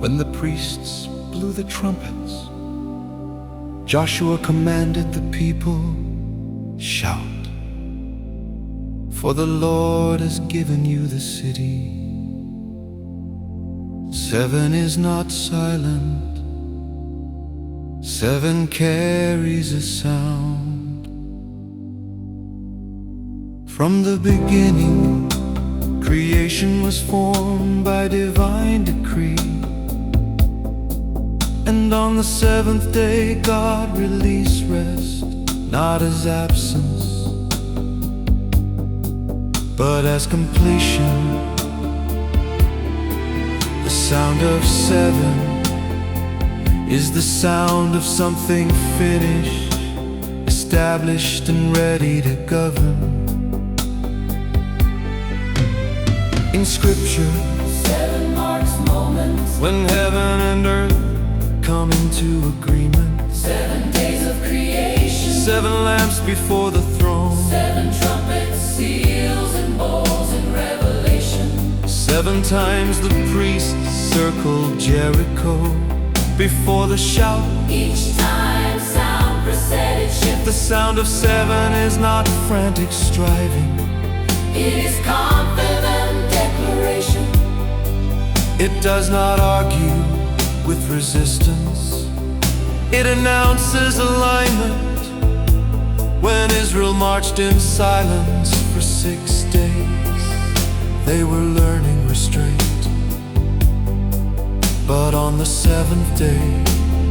When the priests blew the trumpets, Joshua commanded the people, "Shout, for the Lord has given you the city." 7 is not silent, 7 carries a sound. From the beginning, creation was formed by divine decree, and on the 7th day God released rest, not as absence, but as completion. The sound of 7 is the sound of something finished, established and ready to govern. In Scripture, 7 marks moments when heaven and earth come into agreement. 7 days of creation, 7 lamps before the throne, 7 trumpets, seals and bowls in Revelation. 7 times the priests circled Jericho before the shout. Each time sound preceded shift. The sound of 7 is not frantic striving, It is confident declaration. it does not argue with resistance. It announces alignment. When Israel marched in silence for 6 days, they were learning restraint. But on the 7th day,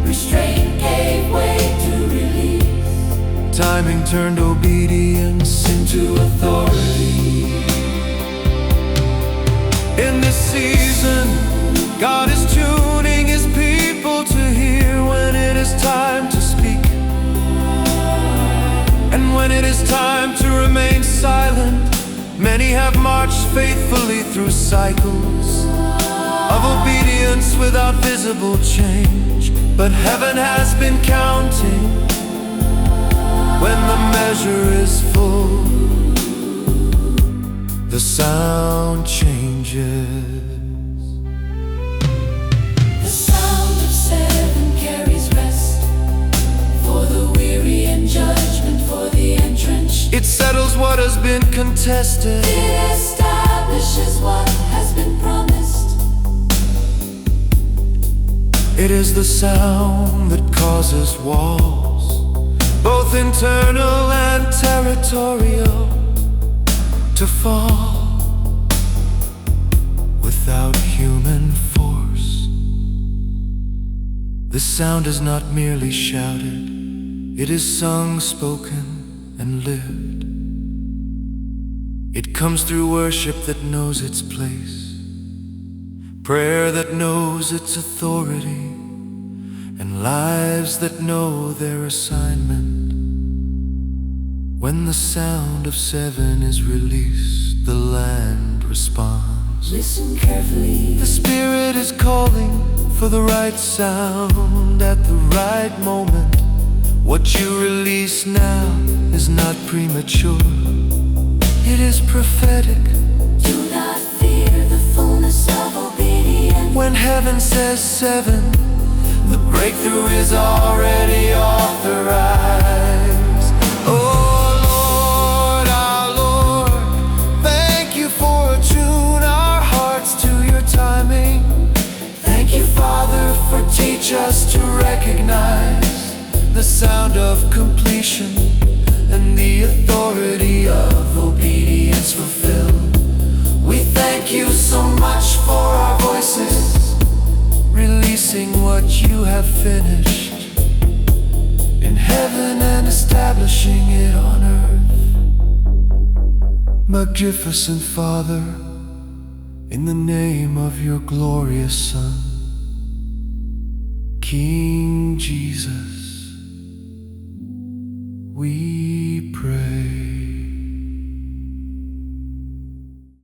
Restraint gave way to release. timing turned obedience into authority. In this season, God is tuning His people to hear when it is time to speak, and when it is time to remain silent. Many have marched faithfully through cycles of obedience without visible change, but heaven has been counting. When the measure is full, the sound changes. The sound of 7 carries rest for the weary and judgment for the entrenched. It settles what has been contested. It establishes what has been promised. It is the sound that causes walls, both internal and territorial, to fall without human force. The sound is not merely shouted, it is sung, spoken, and lived. It comes through worship that knows its place, prayer that knows its authority, and lives that know their assignment. When the sound of 7 is released, the land responds. Listen carefully. The Spirit is calling for the right sound at the right moment. What you release now is not premature, it is prophetic. Do not fear the fullness of obedience. When heaven says 7, the breakthrough is already authorized. Oh Lord, our Lord, thank you for attuning our hearts to your timing. Thank you, Father, for teach us to recognize the sound of completion and the authority of obedience fulfilled. We thank you so much for our voices, releasing what you have finished in heaven and establishing it on earth. Magnificent Father, in the name of your glorious Son, King Jesus, we pray.